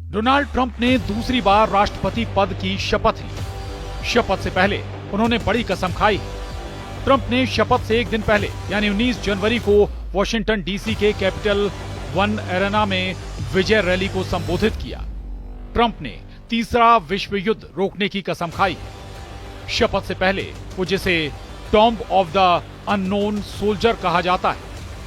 Donald Trump ने दूसरी बार राष्ट्रपति पद की शपथ ली। शपथ से पहले उन्होंने बड़ी कसम खाई है। ट्रंप ने शपथ से एक दिन पहले यानी 19 जनवरी को वॉशिंगटन डीसी के कैपिटल वन एरेना में विजय रैली को संबोधित किया। ट्रंप ने तीसरा विश्व युद्ध रोकने की कसम खाई है। शपथ से पहले वो जिसे tomb of the unknown soldier कहा जाता है,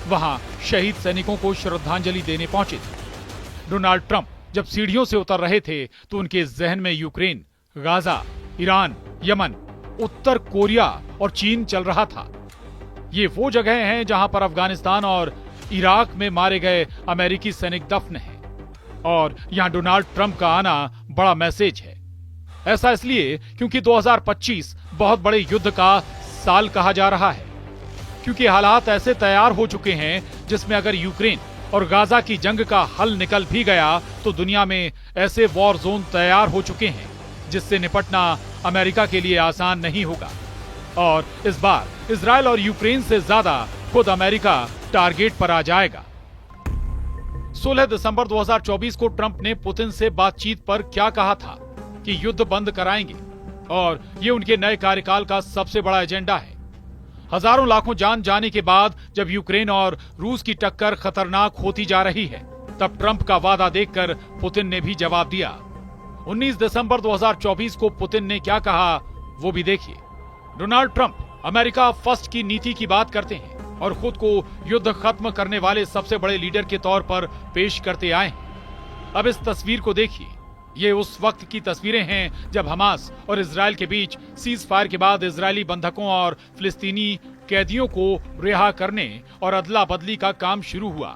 वहां शहीद सैनिकों को श्रद्धांजलि देने पहुंचे थे। डोनाल्ड ट्रंप जब सीढ़ियों से उतर रहे थे तो उनके जहन में यूक्रेन, गाजा, ईरान, यमन, उत्तर कोरिया और चीन चल रहा था। ये वो जगह हैं जहां पर अफगानिस्तान और इराक में मारे गए अमेरिकी सैनिक दफन हैं। और यहां डोनाल्ड ट्रंप का आना बड़ा मैसेज है। ऐसा इसलिए क्योंकि 2025 बहुत बड़े युद्ध का साल कहा जा रहा है, क्योंकि हालात ऐसे तैयार हो चुके हैं जिसमें अगर यूक्रेन और गाजा की जंग का हल निकल भी गया तो दुनिया में ऐसे वॉर जोन तैयार हो चुके हैं जिससे निपटना अमेरिका के लिए आसान नहीं होगा। और इस बार इजराइल और यूक्रेन से ज्यादा खुद अमेरिका टारगेट पर आ जाएगा। 16 दिसंबर 2024 को ट्रंप ने पुतिन से बातचीत पर क्या कहा था कि युद्ध बंद कराएंगे और ये उनके नए कार्यकाल का सबसे बड़ा एजेंडा है। हजारों लाखों जान जाने के बाद जब यूक्रेन और रूस की टक्कर खतरनाक होती जा रही है, तब ट्रंप का वादा देखकर पुतिन ने भी जवाब दिया। 19 दिसंबर 2024 को पुतिन ने क्या कहा वो भी देखिए। डोनाल्ड ट्रंप अमेरिका फर्स्ट की नीति की बात करते हैं और खुद को युद्ध खत्म करने वाले सबसे बड़े लीडर के तौर पर पेश करते आए हैं। अब इस तस्वीर को देखिए। ये उस वक्त की तस्वीरें हैं जब हमास और इजराइल के बीच सीज फायर के बाद इजरायली बंधकों और फिलिस्तीनी कैदियों को रिहा करने और अदला बदली का काम शुरू हुआ।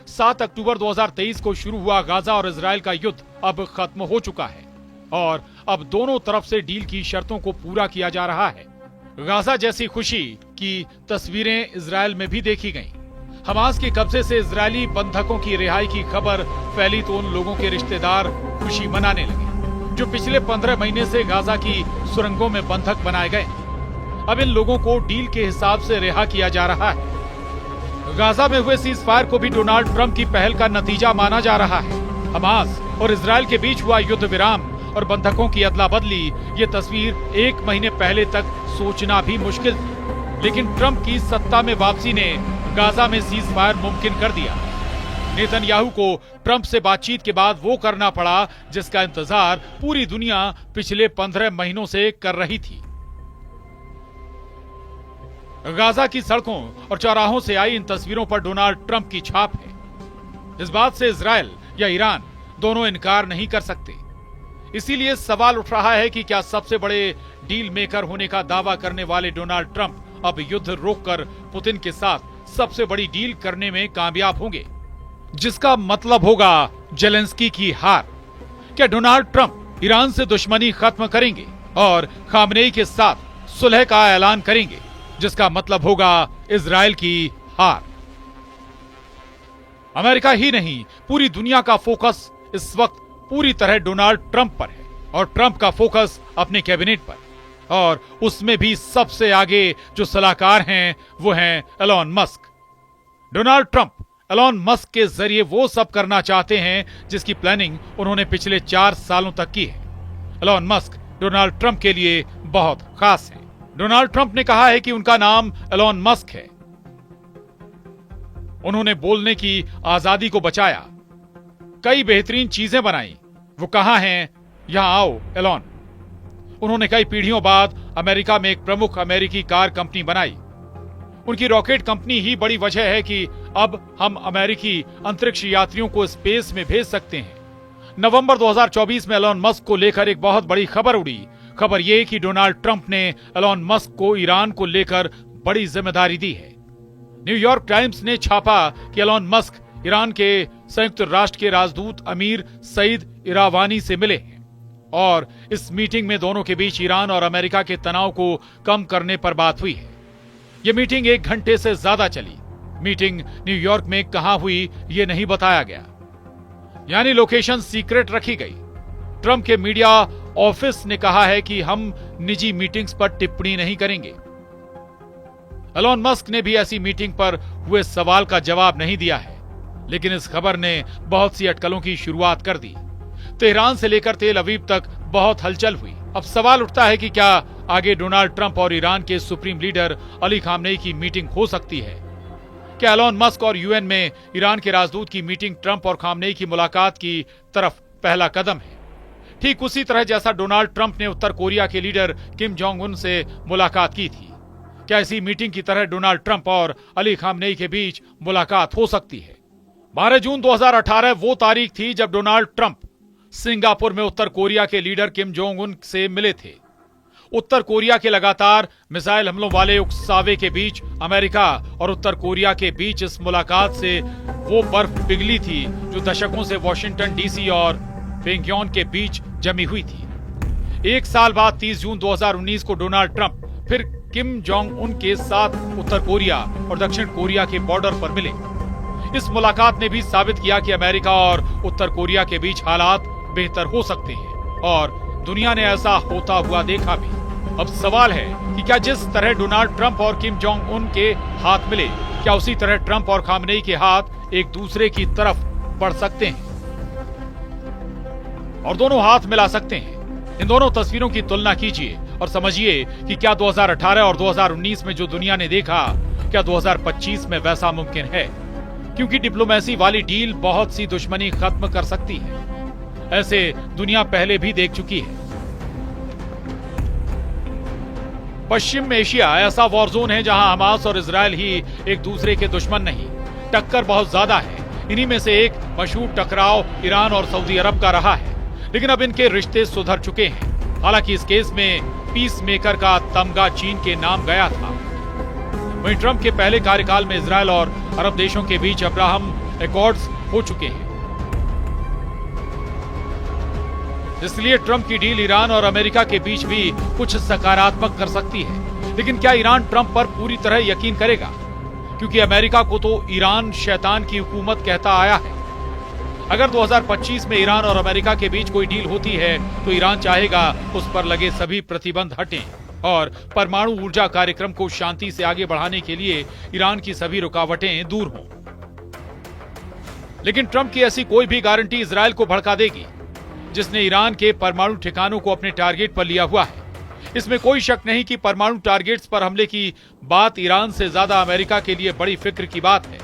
7 अक्टूबर 2023 को शुरू हुआ गाजा और इजराइल का युद्ध अब खत्म हो चुका है और अब दोनों तरफ से डील की शर्तों को पूरा किया जा रहा है। गाजा जैसी खुशी की तस्वीरें इजराइल में भी देखी गईं। हमास के कब्जे से इजरायली बंधकों की रिहाई की खबर फैली तो उन लोगों के रिश्तेदार खुशी मनाने लगे जो पिछले 15 महीने से गाजा की सुरंगों में बंधक बनाए गए। अब इन लोगों को डील के हिसाब से रिहा किया जा रहा है। गाजा में हुए सीज फायर को भी डोनाल्ड ट्रंप की पहल का नतीजा माना जा रहा है। हमास और इजराइल के बीच हुआ युद्ध विराम और बंधकों की अदला बदली, ये तस्वीर 1 महीने पहले तक सोचना भी मुश्किल थी। लेकिन ट्रंप की सत्ता में वापसी ने गाजा में सीज फायर मुमकिन कर दिया। नेतन्याहू को ट्रंप से बातचीत के बाद वो करना पड़ा जिसका इंतजार पूरी दुनिया पिछले 15 महीनों से कर रही थी। गाजा की सड़कों और चौराहों से आई इन तस्वीरों पर डोनाल्ड ट्रंप की छाप है। इस बात से इजराइल या ईरान दोनों इनकार नहीं कर सकते। इसीलिए सवाल उठ रहा है कि क्या सबसे बड़े डील मेकर होने का दावा करने वाले डोनाल्ड ट्रंप अब युद्ध रोककर पुतिन के साथ सबसे बड़ी डील करने में कामयाब होंगे, जिसका मतलब होगा जेलेंस्की की हार। क्या डोनाल्ड ट्रंप ईरान से दुश्मनी खत्म करेंगे और खामनेई के साथ सुलह का ऐलान करेंगे, जिसका मतलब होगा इजराइल की हार। अमेरिका ही नहीं, पूरी दुनिया का फोकस इस वक्त पूरी तरह डोनाल्ड ट्रंप पर है और ट्रंप का फोकस अपने कैबिनेट पर, और उसमें भी सबसे आगे जो सलाहकार हैं वो हैं Elon Musk. Donald Trump Elon Musk के जरिए वो सब करना चाहते हैं जिसकी प्लानिंग उन्होंने पिछले 4 सालों तक की है। एलोन मस्क डोनाल्ड ट्रंप के लिए बहुत खास है। डोनाल्ड ट्रंप ने कहा है कि उनका नाम एलोन मस्क है। उन्होंने बोलने की आजादी को बचाया, कई बेहतरीन चीजें बनाई। वो कहां हैं? यहां आओ एलोन। उन्होंने कई पीढ़ियों बाद अमेरिका में एक प्रमुख अमेरिकी कार कंपनी बनाई। उनकी रॉकेट कंपनी ही बड़ी वजह है कि अब हम अमेरिकी अंतरिक्ष यात्रियों को स्पेस में भेज सकते हैं। नवंबर 2024 में एलोन मस्क को लेकर एक बहुत बड़ी खबर उड़ी। खबर यह कि डोनाल्ड ट्रंप ने एलोन मस्क को ईरान को लेकर बड़ी जिम्मेदारी दी है। न्यूयॉर्क टाइम्स ने छापा कि एलोन मस्क ईरान के संयुक्त राष्ट्र के राजदूत अमीर सईद इरावानी से मिले हैं और इस मीटिंग में दोनों के बीच ईरान और अमेरिका के तनाव को कम करने पर बात हुई है। यह मीटिंग 1 घंटे से ज्यादा चली। मीटिंग न्यूयॉर्क में कहां हुई ये नहीं बताया गया, यानी लोकेशन सीक्रेट रखी गई। ट्रंप के मीडिया ऑफिस ने कहा है कि हम निजी मीटिंग्स पर टिप्पणी नहीं करेंगे। एलोन मस्क ने भी ऐसी मीटिंग पर हुए सवाल का जवाब नहीं दिया है, लेकिन इस खबर ने बहुत सी अटकलों की शुरुआत कर दी। तेहरान से लेकर तेल अवीव तक बहुत हलचल हुई। अब सवाल उठता है कि क्या आगे डोनाल्ड ट्रंप और ईरान के सुप्रीम लीडर अली खामनेई की मीटिंग हो सकती है? क्या एलोन मस्क और यूएन में ईरान के राजदूत की मीटिंग ट्रंप और खामनेई की मुलाकात की तरफ पहला कदम है? ठीक उसी तरह जैसा डोनाल्ड ट्रंप ने उत्तर कोरिया के लीडर किम जोंग उन से मुलाकात की थी। क्या इसी मीटिंग की तरह डोनाल्ड ट्रंप और अली खामनेई के बीच मुलाकात हो सकती है? 12 जून 2018 वो तारीख थी जब डोनाल्ड ट्रंप सिंगापुर में उत्तर कोरिया के लीडर किम जोंग उन से मिले थे। उत्तर कोरिया के लगातार मिसाइल हमलों वाले उकसावे के बीच अमेरिका और उत्तर कोरिया के बीच इस मुलाकात से वो बर्फ पिघली थी जो दशकों से वॉशिंगटन डीसी और पेंगयोन के बीच जमी हुई थी। एक साल बाद 30 जून 2019 को डोनाल्ड ट्रंप फिर किम जोंग उन के साथ उत्तर कोरिया और दक्षिण कोरिया के बॉर्डर पर मिले। इस मुलाकात ने भी साबित किया कि अमेरिका और उत्तर कोरिया के बीच हालात बेहतर हो सकते हैं और दुनिया ने ऐसा होता हुआ देखा भी। अब सवाल है कि क्या जिस तरह डोनाल्ड ट्रंप और किम जोंग उन के हाथ मिले, क्या उसी तरह ट्रंप और खामनेई के हाथ एक दूसरे की तरफ बढ़ सकते हैं और दोनों हाथ मिला सकते हैं? इन दोनों तस्वीरों की तुलना कीजिए और समझिए कि क्या 2018 और 2019 में जो दुनिया ने देखा, क्या 2025 में वैसा मुमकिन है? क्योंकि डिप्लोमेसी वाली डील बहुत सी दुश्मनी खत्म कर सकती है। ऐसे दुनिया पहले भी देख चुकी है। पश्चिम एशिया ऐसा वॉर जोन है जहां हमास और इजरायल ही एक दूसरे के दुश्मन नहीं, टक्कर बहुत ज्यादा है। इन्हीं में से एक मशहूर टकराव ईरान और सऊदी अरब का रहा है, लेकिन अब इनके रिश्ते सुधर चुके हैं। हालांकि इस केस में पीस मेकर का तमगा चीन के नाम गया था। वहीं ट्रंप के पहले कार्यकाल में इजरायल और अरब देशों के बीच अब्राहम एकॉर्ड्स हो चुके हैं। इसलिए ट्रंप की डील ईरान और अमेरिका के बीच भी कुछ सकारात्मक कर सकती है। लेकिन क्या ईरान ट्रंप पर पूरी तरह यकीन करेगा? क्योंकि अमेरिका को तो ईरान शैतान की हुकूमत कहता आया है। अगर 2025 में ईरान और अमेरिका के बीच कोई डील होती है तो ईरान चाहेगा उस पर लगे सभी प्रतिबंध हटें और परमाणु ऊर्जा कार्यक्रम को शांति से आगे बढ़ाने के लिए ईरान की सभी रुकावटें दूर हों। लेकिन ट्रंप की ऐसी कोई भी गारंटी इजरायल को भड़का देगी, जिसने ईरान के परमाणु ठिकानों को अपने टारगेट पर लिया हुआ है। इसमें कोई शक नहीं कि परमाणु टारगेट्स पर हमले की बात ईरान से ज्यादा अमेरिका के लिए बड़ी फिक्र की बात है।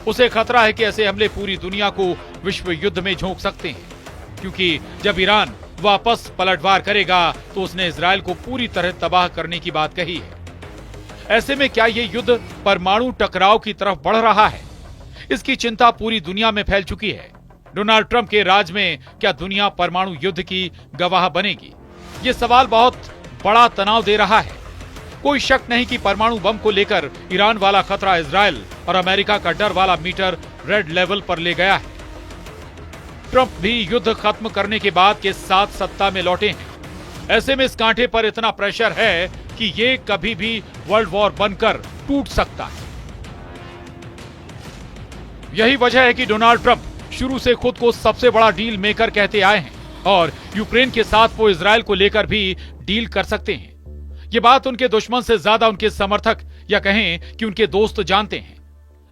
उसे खतरा है कि ऐसे हमले पूरी दुनिया को विश्व युद्ध में झोंक सकते हैं, क्योंकि जब ईरान वापस पलटवार करेगा तो उसने इजरायल को पूरी तरह तबाह करने की बात कही है। ऐसे में क्या ये युद्ध परमाणु टकराव की तरफ बढ़ रहा है? इसकी चिंता पूरी दुनिया में फैल चुकी है। डोनाल्ड ट्रंप के राज में क्या दुनिया परमाणु युद्ध की गवाह बनेगी? ये सवाल बहुत बड़ा तनाव दे रहा है। कोई शक नहीं कि परमाणु बम को लेकर ईरान वाला खतरा इजरायल और अमेरिका का डर वाला मीटर रेड लेवल पर ले गया है। ट्रंप भी युद्ध खत्म करने के बाद के साथ सत्ता में लौटे हैं। ऐसे में इस कांटे पर इतना प्रेशर है कि ये कभी भी वर्ल्ड वॉर बनकर टूट सकता है। यही वजह है कि डोनाल्ड ट्रंप शुरू से खुद को सबसे बड़ा डील मेकर कहते आए हैं और यूक्रेन के साथ वो इजरायल को लेकर भी डील कर सकते हैं। ये बात उनके दुश्मन से ज्यादा उनके समर्थक या कहें कि उनके दोस्त जानते हैं।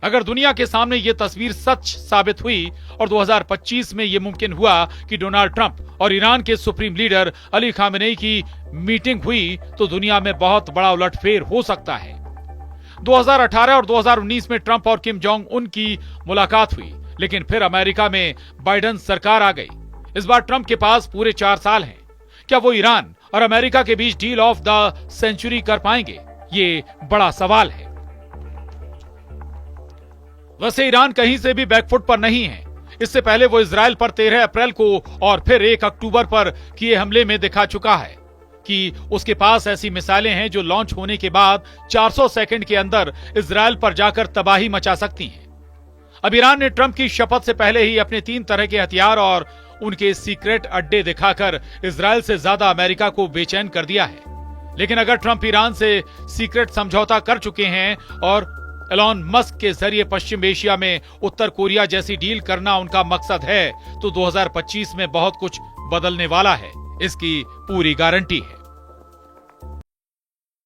अगर दुनिया के सामने ये तस्वीर सच साबित हुई और 2025 में ये मुमकिन हुआ कि डोनाल्ड ट्रंप और ईरान के सुप्रीम लीडर अली खामनेई की मीटिंग हुई तो दुनिया में बहुत बड़ा उलटफेर हो सकता है। 2018 और 2019 में ट्रंप और किम जोंग उन की मुलाकात हुई, लेकिन फिर अमेरिका में बाइडेन सरकार आ गई। इस बार ट्रंप के पास पूरे 4 साल हैं। क्या वो ईरान और अमेरिका के बीच डील ऑफ द सेंचुरी कर पाएंगे? ये बड़ा सवाल है। वैसे ईरान कहीं से भी बैकफुट पर नहीं है। इससे पहले वो इजरायल पर 13 अप्रैल को और फिर 1 अक्टूबर पर किए हमले में दिखा चुका है कि उसके पास ऐसी मिसाइलें हैं जो लॉन्च होने के बाद 400 सेकंड के अंदर इजरायल पर जाकर तबाही मचा सकती हैं। अब ईरान ने ट्रंप की शपथ से पहले ही अपने 3 तरह के हथियार और उनके सीक्रेट अड्डे दिखाकर इजरायल से ज्यादा अमेरिका को बेचैन कर दिया है। लेकिन अगर ट्रंप ईरान से सीक्रेट समझौता कर चुके हैं और एलोन मस्क के जरिए पश्चिम एशिया में उत्तर कोरिया जैसी डील करना उनका मकसद है, तो 2025 में बहुत कुछ बदलने वाला है, इसकी पूरी गारंटी है।